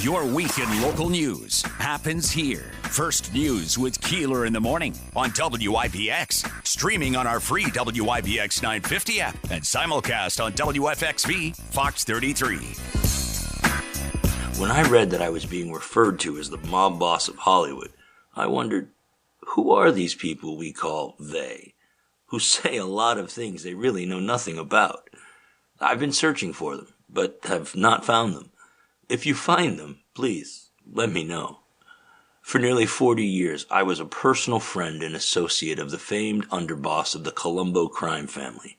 Your week in local news happens here. First News with Keeler in the morning on WIBX. Streaming on our free WIBX 950 app and simulcast on WFXV Fox 33. When I read that I was being referred to as the mob boss of Hollywood, I wondered, who are these people we call they, who say a lot of things they really know nothing about? I've been searching for them, but have not found them. If you find them, please, let me know. For nearly 40 years, I was a personal friend and associate of the famed underboss of the Colombo crime family,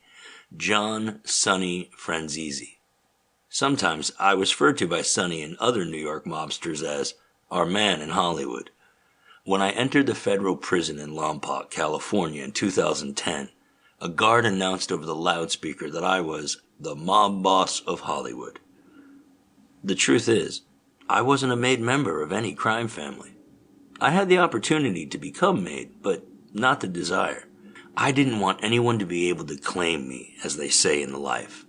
John Sonny Franzese. Sometimes I was referred to by Sonny and other New York mobsters as our man in Hollywood. When I entered the federal prison in Lompoc, California in 2010, a guard announced over the loudspeaker that I was the mob boss of Hollywood. The truth is, I wasn't a made member of any crime family. I had the opportunity to become made, but not the desire. I didn't want anyone to be able to claim me, as they say in the life.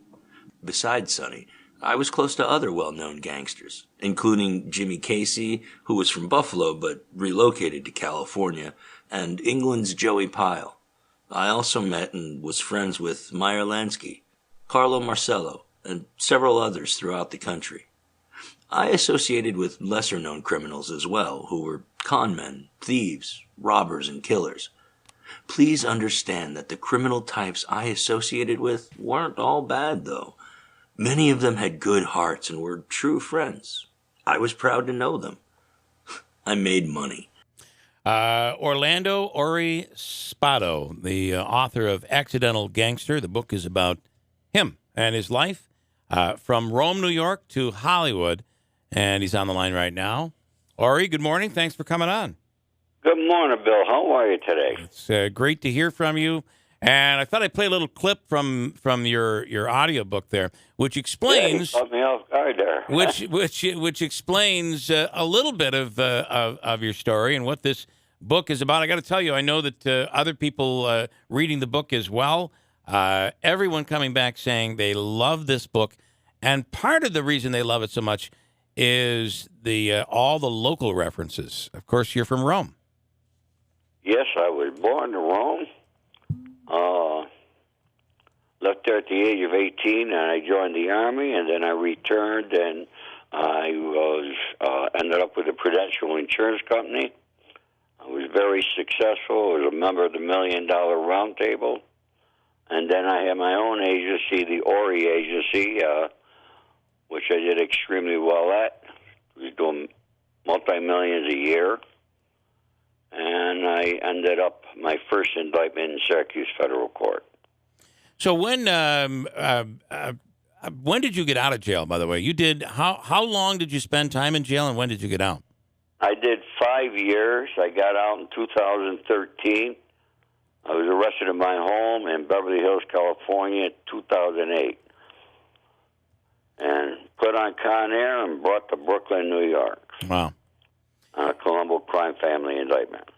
Besides Sonny, I was close to other well-known gangsters, including Jimmy Casey, who was from Buffalo but relocated to California, and England's Joey Pyle. I also met and was friends with Meyer Lansky, Carlo Marcello, and several others throughout the country. I associated with lesser-known criminals as well, who were con men, thieves, robbers, and killers. Please understand that the criminal types I associated with weren't all bad, though. Many of them had good hearts and were true friends. I was proud to know them. I made money. Orlando Ori Spado, the author of Accidental Gangster. The book is about him and his life from Rome, New York to Hollywood. And he's on the line right now. Ori, good morning. Thanks for coming on. Good morning, Bill. How are you today? It's great to hear from you. And I thought I'd play a little clip from your audio book there, which explains caught me off guard there. which explains a little bit of your story and what this book is about. I got to tell you, I know that other people reading the book as well. Everyone coming back saying they love this book, and part of the reason they love it so much is the all the local references. Of course, you're from Rome. Yes, I was born in Rome. Left there at the age of 18, and I joined the Army, and then I returned, and I ended up with a Prudential Insurance Company. I was very successful. I was a member of the $1 Million Round Table. And then I had my own agency, the Ori Agency, which I did extremely well at. I was doing multi-millions a year. And I ended up my first indictment in Syracuse Federal Court. So when did you get out of jail, by the way? You did, how long did you spend time in jail, and when did you get out? I did 5 years. I got out in 2013. I was arrested in my home in Beverly Hills, California, 2008. And put on Con Air and brought to Brooklyn, New York. Wow. On a Colombo crime family indictment.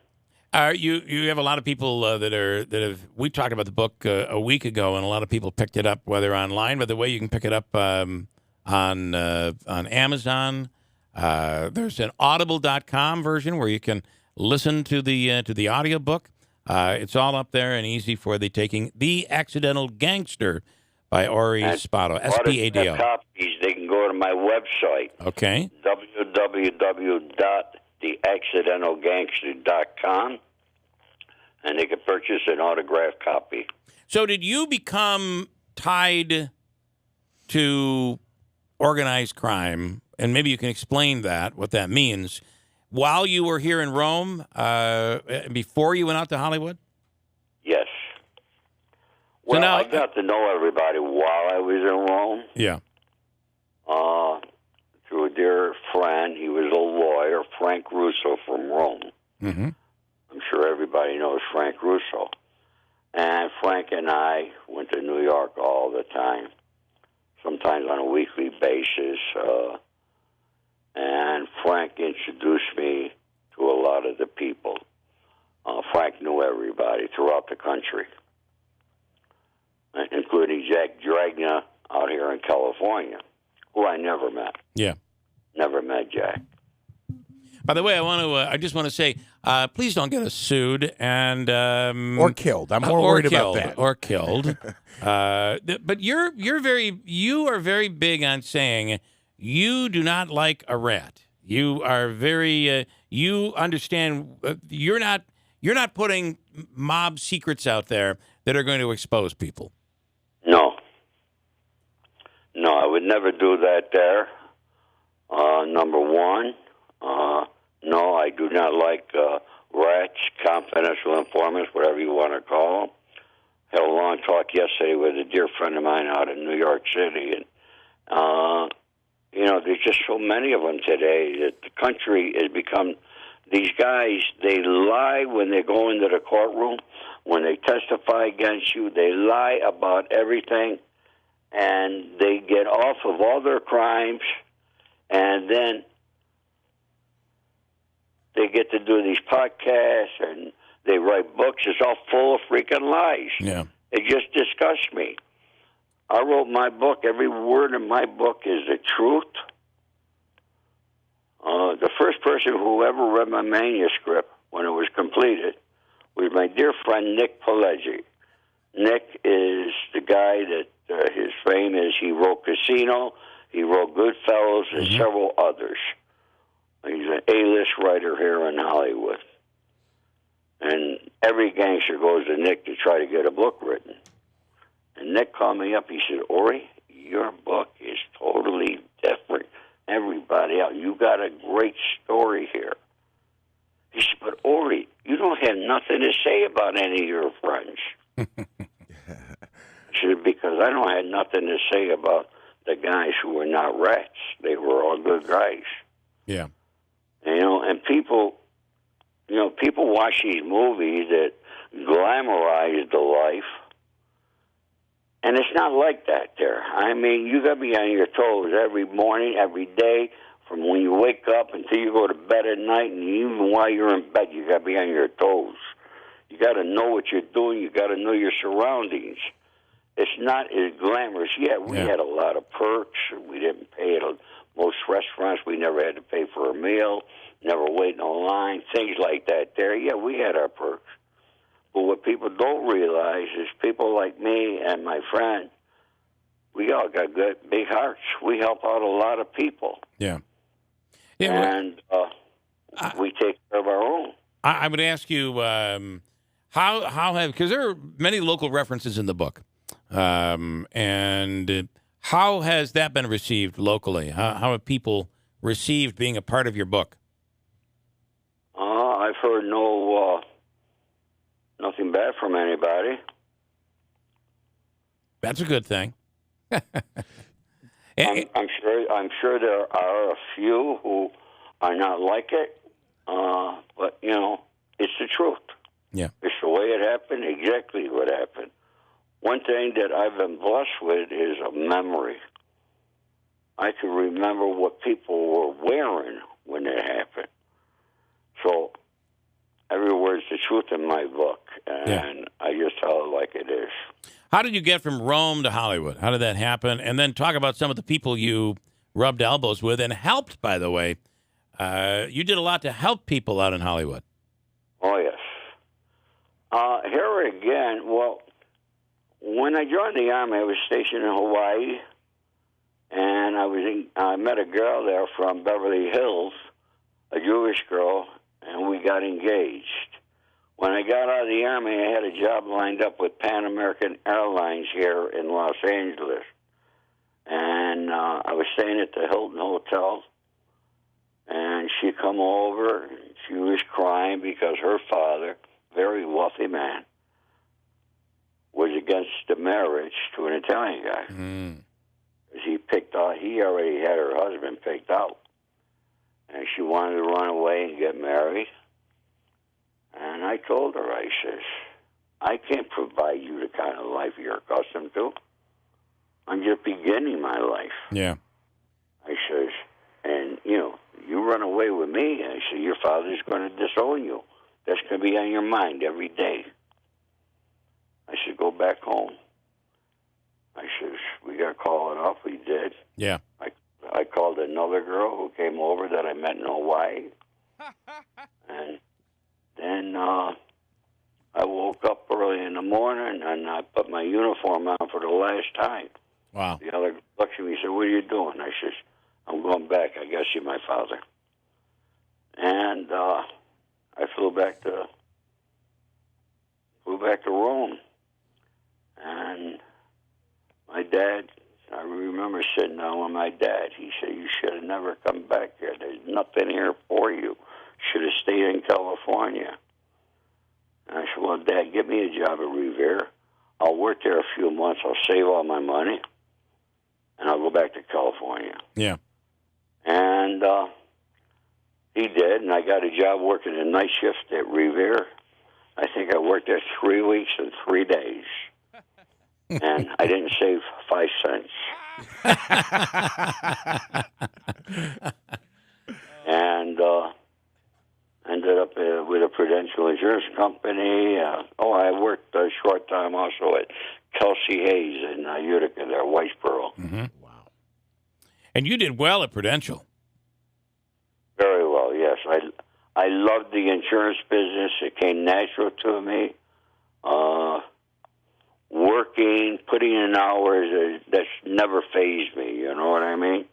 You have a lot of people that have. We talked about the book a week ago, and a lot of people picked it up, whether online. By the way, you can pick it up on Amazon. There's an Audible.com version where you can listen to the audiobook. It's all up there and easy for the taking. The Accidental Gangster by Ori Spado. S-P-A-D-O. Copies, they can go to my website. Okay. www.theaccidentalgangster.com, and they can purchase an autographed copy. So did you become tied to organized crime, and maybe you can explain that, what that means, while you were here in Rome, before you went out to Hollywood? Yes. So Well, now, I got to know everybody while I was in Rome. Yeah. Through a dear friend. He was a lawyer, Frank Russo from Rome. Mm-hmm. I'm sure everybody knows Frank Russo. And Frank and I went to New York all the time, sometimes on a weekly basis. And Frank introduced me to a lot of the people. Frank knew everybody throughout the country, including Jack Dragna out here in California, who I never met. Yeah. Never met Jack. By the way, I just want to say, please don't get us sued or killed. I'm more worried about that. Or killed. But you are very big on saying you do not like a rat. You are very you understand you're not putting mob secrets out there that are going to expose people. No, I would never do that there. Number one, no, I do not like rats, confidential informants, whatever you want to call them. Had a long talk yesterday with a dear friend of mine out in New York City, and there's just so many of them today that the country has become. These guys, they lie when they go into the courtroom. When they testify against you, they lie about everything, and they get off of all their crimes, and then they get to do these podcasts, and they write books. It's all full of freaking lies. Yeah. It just disgusts me. I wrote my book. Every word in my book is the truth. The first person who ever read my manuscript when it was completed was my dear friend Nick Pileggi. Nick is the guy that his fame is he wrote Casino, he wrote Goodfellas, and several others. He's an A-list writer here in Hollywood. And every gangster goes to Nick to try to get a book written. And Nick called me up. He said, Ori, your book is totally different. Everybody else, you got a great story here. He said, but Ori, you don't have nothing to say about any of your friends. I said, because I don't have nothing to say about the guys who were not rats. They were all good guys. Yeah. And people watch these movies that glamorize the life. And it's not like that there. I mean, you got to be on your toes every morning, every day, from when you wake up until you go to bed at night, and even while you're in bed, you got to be on your toes. You got to know what you're doing. You got to know your surroundings. It's not as glamorous. Yeah, we had a lot of perks. We didn't pay at most restaurants. We never had to pay for a meal, never wait in a line, things like that there. Yeah, we had our perks. But what people don't realize is people like me and my friend, we all got good, big hearts. We help out a lot of people. Yeah. And we take care of our own. I would ask you, because there are many local references in the book, and how has that been received locally? How have people received being a part of your book? I've heard nothing bad from anybody. That's a good thing. I'm sure there are a few who are not like it, but it's the truth. Yeah, it's the way it happened, exactly what happened. One thing that I've been blessed with is a memory. I can remember what people were wearing when it happened. So every word's the truth in my book, and I just tell it like it is. How did you get from Rome to Hollywood? How did that happen? And then talk about some of the people you rubbed elbows with and helped, by the way. You did a lot to help people out in Hollywood. Oh, yes. Here again, well, when I joined the Army, I was stationed in Hawaii, and I met a girl there from Beverly Hills, a Jewish girl, and we got engaged. When I got out of the Army, I had a job lined up with Pan American Airlines here in Los Angeles. And I was staying at the Hilton Hotel, and she come over, and she was crying because her father, very wealthy man, was against the marriage to an Italian guy. He already had her husband picked out. And she wanted to run away and get married. And I told her, I says, I can't provide you the kind of life you're accustomed to. I'm just beginning my life. Yeah. I says, and, you run away with me. And I said, your father's going to disown you. That's going to be on your mind every day. I said, go back home. I says, we got to call it off. We did. Yeah. I I called another girl who came over that I met in Hawaii. And then I woke up early in the morning, and I put my uniform on for the last time. Wow. The other looked at me and said, "What are you doing?" I said, "I'm going back. I guess you're my father." And I flew back to Rome. And my dad, I remember sitting down with my dad. He said, "You should have never come back here. There's nothing here for you. Should have stayed in California." And I said, "Well, Dad, get me a job at Revere. I'll work there a few months. I'll save all my money, and I'll go back to California." Yeah. And he did, and I got a job working a night shift at Revere. I think I worked there 3 weeks and 3 days. And I didn't save 5 cents. And ended up with a Prudential Insurance Company. I worked a short time also at Kelsey Hayes in Utica, there, Whitesboro. Mm-hmm. Wow. And you did well at Prudential. Very well, yes. I loved the insurance business. It came natural to me. Working, putting in hours, that's never fazed me, you know what I mean?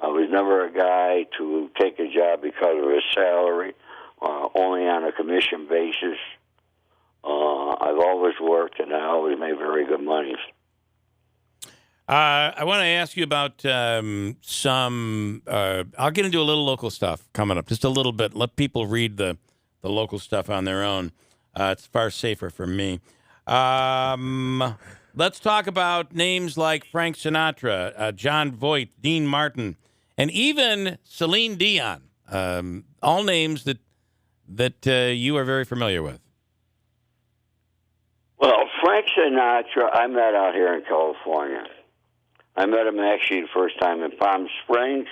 I was never a guy to take a job because of his salary, only on a commission basis. I've always worked, and I always made very good money. I want to ask you about I'll get into a little local stuff coming up, just a little bit. Let people read the local stuff on their own. It's far safer for me. Let's talk about names like Frank Sinatra, John Voight, Dean Martin, and even Celine Dion. All names that you are very familiar with. Well, Frank Sinatra, I met out here in California. I met him actually the first time in Palm Springs.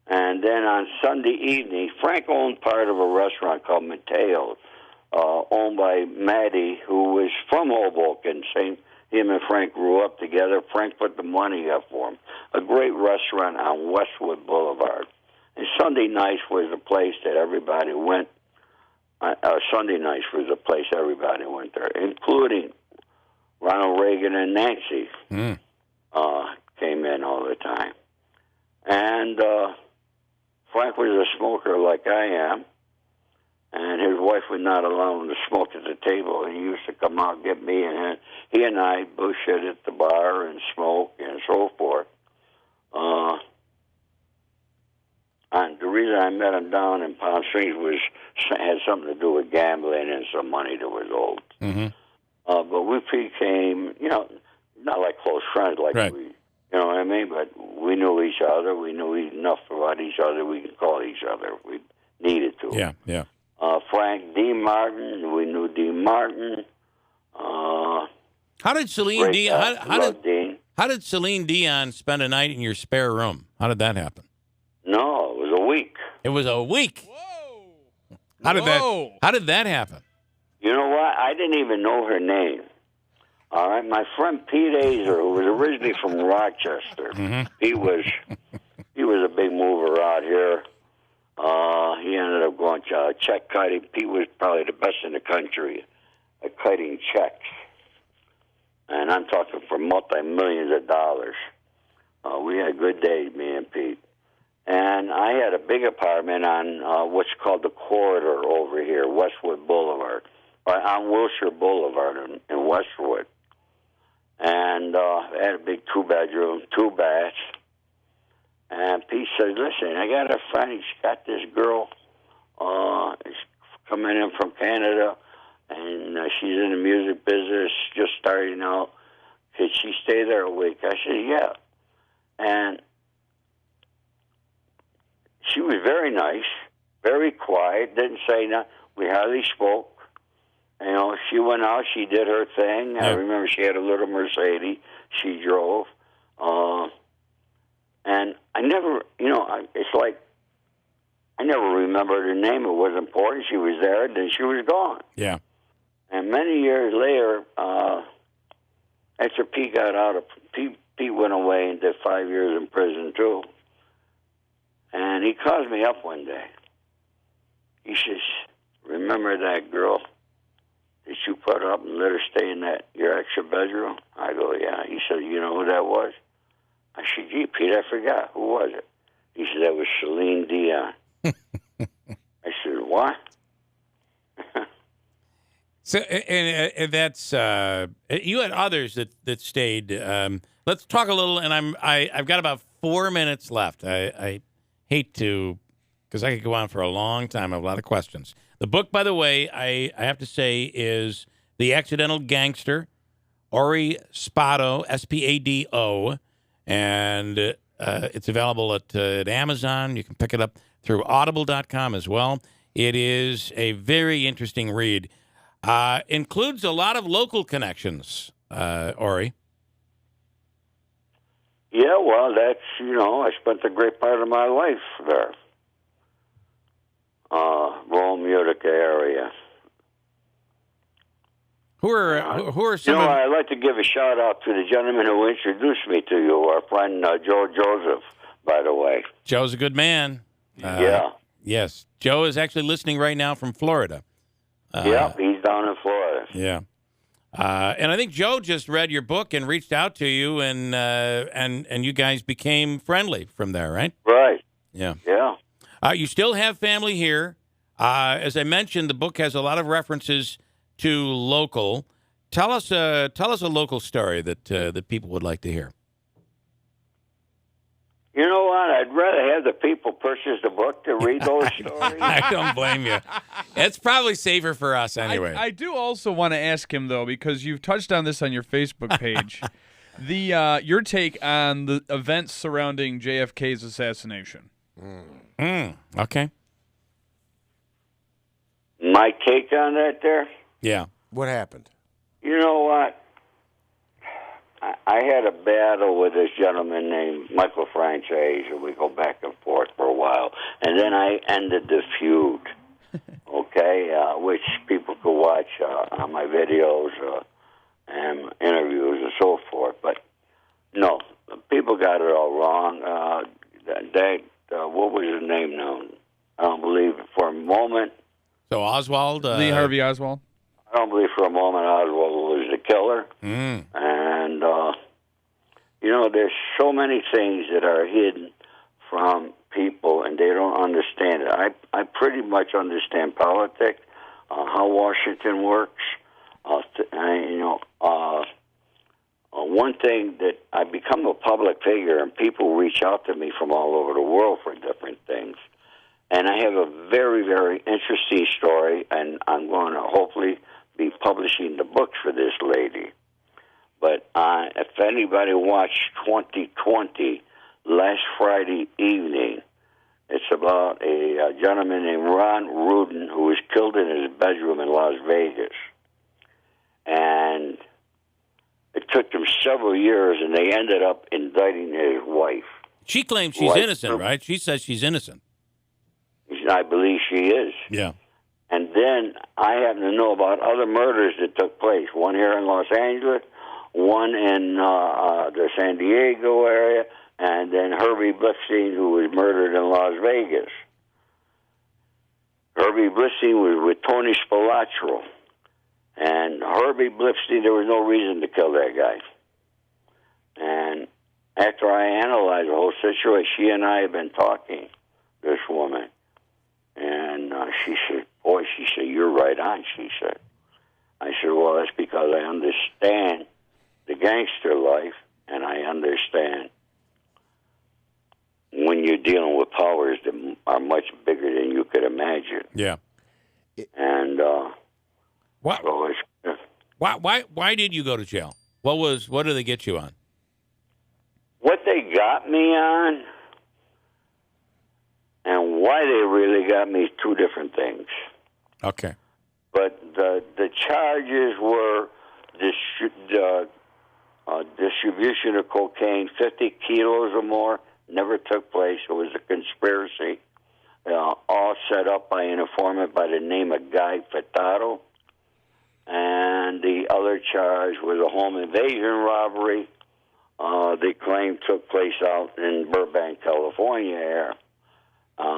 And then on Sunday evening, Frank owned part of a restaurant called Mateo's, owned by Maddie, who was from Hoboken. Him and Frank grew up together. Frank put the money up for him. A great restaurant on Westwood Boulevard. And Sunday nights was the place that everybody went. Sunday nights was the place everybody went there, including Ronald Reagan and Nancy. Came in all the time. And Frank was a smoker like I am, and his wife would not allow him to smoke at the table. He used to come out and get me, and he and I bullshit at the bar and smoke and so forth. And the reason I met him down in Palm Springs had something to do with gambling and some money that was owed. Mm-hmm. But we became, not like close friends, like right. you know what I mean? But we knew each other. We knew enough about each other. We could call each other if we needed to. Yeah, yeah. Frank, Dean Martin. We knew Dean Martin. How did Celine Dion? How did Celine Dion spend a night in your spare room? How did that happen? No, it was a week. It was a week. Whoa! How did that happen? You know what? I didn't even know her name. All right, my friend Pete Azer, who was originally from Rochester, he was a big mover out here. He ended up going check kiting. Pete was probably the best in the country at kiting checks, and I'm talking for multi-millions of dollars. We had good days, me and Pete. And I had a big apartment on what's called the corridor over here, Westwood Boulevard, on Wilshire Boulevard in Westwood. And I had a big 2-bedroom, 2 baths. And Pete said, "Listen, I got a friend. He's got this girl. She's coming in from Canada, and she's in the music business, just starting out. Could she stay there a week?" I said, "Yeah." And she was very nice, very quiet, didn't say nothing. We hardly spoke. She went out, she did her thing. I remember she had a little Mercedes she drove. And I never, it's like, I never remembered her name. It was important. She was there, then she was gone. Yeah. And many years later, after Pete got out of, Pete Pete went away and did 5 years in prison, too. And he calls me up one day. He says, remember that girl that you put up and let her stay in your extra bedroom? I go, yeah. He said, you know who that was? I said, gee, Pete, I forgot. Who was it? He said, that was Celine Dion. I said, what? So, and that's you had others that stayed. Let's talk a little, and I've got about 4 minutes left. I hate to, because I could go on for a long time. I have a lot of questions. The book, by the way, I have to say, is The Accidental Gangster, Ori Spado, Spado, and it's available at Amazon. You can pick it up through Audible.com as well. It is a very interesting read. Includes a lot of local connections, Ori. Yeah, well, that's, I spent a great part of my life there. Rome, Utica area. Who are some I'd like to give a shout-out to the gentleman who introduced me to you, our friend Joe Joseph, by the way. Joe's a good man. Yeah. Yes. Joe is actually listening right now from Florida. Yeah, he's down in Florida. Yeah. And I think Joe just read your book and reached out to you, and you guys became friendly from there, right? Right. Yeah. Yeah. You still have family here. As I mentioned, the book has a lot of references to local. Tell us a local story that people would like to hear. You know what? I'd rather have the people purchase the book to read those stories. I don't blame you. It's probably safer for us anyway. I do also want to ask him, though, because you've touched on this on your Facebook page, your take on the events surrounding JFK's assassination. Okay. My take on that there? Yeah. What happened? You know what? I had a battle with this gentleman named Michael Franchise, and we go back and forth for a while. And then I ended the feud, okay, which people could watch on my videos and interviews and so forth. But, no, people got it all wrong. What was his name now? I don't believe for a moment. So Oswald? Lee Harvey Oswald? I don't believe for a moment Oswald was the killer. And, there's so many things that are hidden from people, and they don't understand it. I pretty much understand politics, how Washington works. One thing that I become a public figure, and people reach out to me from all over the world for different things. And I have a very, very interesting story, and I'm going to hopefully be publishing the books for this lady. But if anybody watched 2020 last Friday evening, it's about a gentleman named Ron Rudin who was killed in his bedroom in Las Vegas. And it took them several years, and they ended up indicting his wife. She claims she's innocent, right? She says she's innocent. I believe she is. Yeah. And then I happen to know about other murders that took place. One here in Los Angeles, one in the San Diego area, and then Herbie Blifstein, who was murdered in Las Vegas. Herbie Blifstein was with Tony Spilotro. And Herbie Blifstein, there was no reason to kill that guy. And after I analyzed the whole situation, she and I have been talking, this woman. And she said, you're right on, she said. I said, well, that's because I understand the gangster life, and I understand when you're dealing with powers that are much bigger than you could imagine. Yeah. And what? So why did you go to jail? What did they get you on? What they got me on and why they really got me is two different things. Okay. But the charges were distribution of cocaine, 50 kilos or more, never took place. It was a conspiracy, all set up by an informant by the name of Guy Furtado. And the other charge was a home invasion robbery, the claim took place out in Burbank, California, here,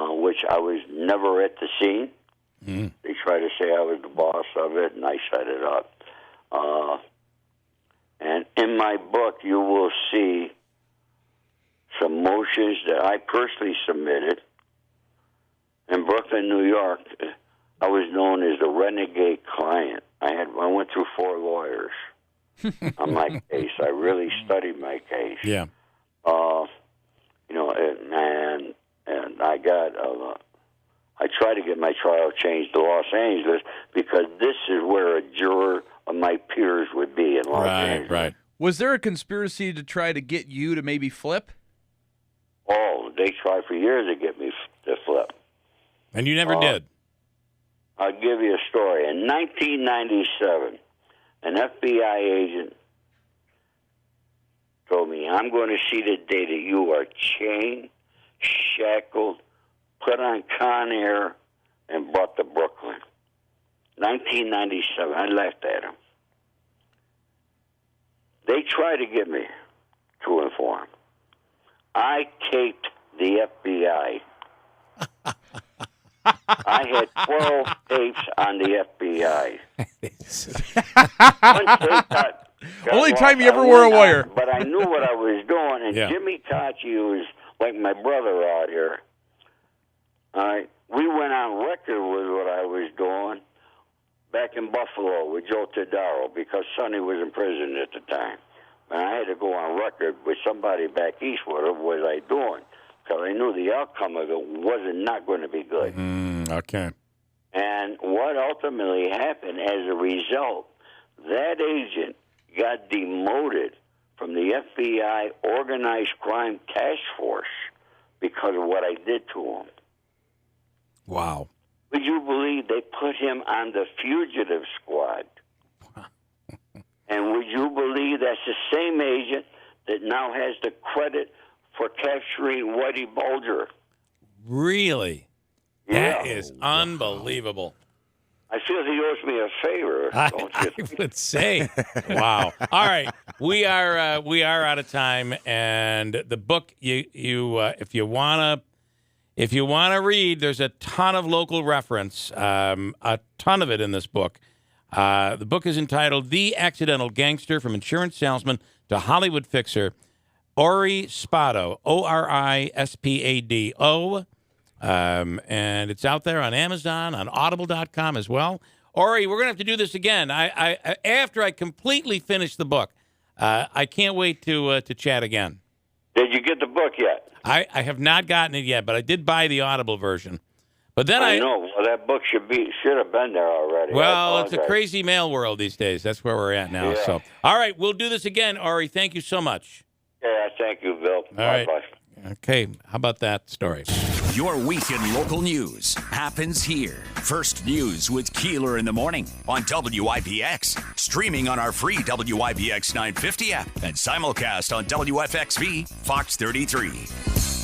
which I was never at the scene. Mm. They tried to say I was the boss of it, and I set it up. And in my book, you will see some motions that I personally submitted. In Brooklyn, New York, I was known as the renegade client. I went through 4 lawyers on my case. I really studied my case. Yeah. And I got. I tried to get my trial changed to Los Angeles because this is where a juror of my peers would be in Los Angeles. Right. Was there a conspiracy to try to get you to maybe flip? Oh, they tried for years to get me to flip. And you never did. I'll give you a story. In 1997, an FBI agent told me, I'm going to see the day that you are chained, shackled, put on Con Air, and brought to Brooklyn. 1997. I laughed at him. They tried to get me to inform. I taped the FBI. I had 12 tapes on the FBI. One tape got Only lost. time you ever I wore a went on, wire. But I knew what I was doing, and Yeah. Jimmy Tachi, who's like my brother out here, all right, we went on record with what I was doing back in Buffalo with Joe Todaro because Sonny was in prison at the time. And I had to go on record with somebody back east. What was I doing? Because I knew the outcome of it wasn't not going to be good. Okay. And what ultimately happened as a result, that agent got demoted from the FBI Organized Crime Task Force because of what I did to him. Wow. Would you believe they put him on the fugitive squad? And would you believe that's the same agent that now has the credit for capturing Whitey Bulger? Really? Yeah. That is unbelievable. I feel he owes me a favor. Don't I you? would say. Wow. All right. We are out of time, and the book if you wanna read, there's a ton of local reference, a ton of it in this book. The book is entitled "The Accidental Gangster: From Insurance Salesman to Hollywood Fixer." Ori Spado, ORISPADO. And it's out there on Amazon, on Audible.com as well. Ori, we're going to have to do this again. I after I completely finish the book. I can't wait to chat again. Did you get the book yet? I have not gotten it yet, but I did buy the Audible version. But then I know. Well, that book should have been there already. Well, it's a crazy mail world these days. That's where we're at now. Yeah. So, all right, we'll do this again, Ori. Thank you so much. Yeah, thank you, Bill. All right. Bye-bye. Okay, how about that story? Your week in local news happens here. First News with Keeler in the morning on WIBX. Streaming on our free WIBX 950 app and simulcast on WFXV Fox 33.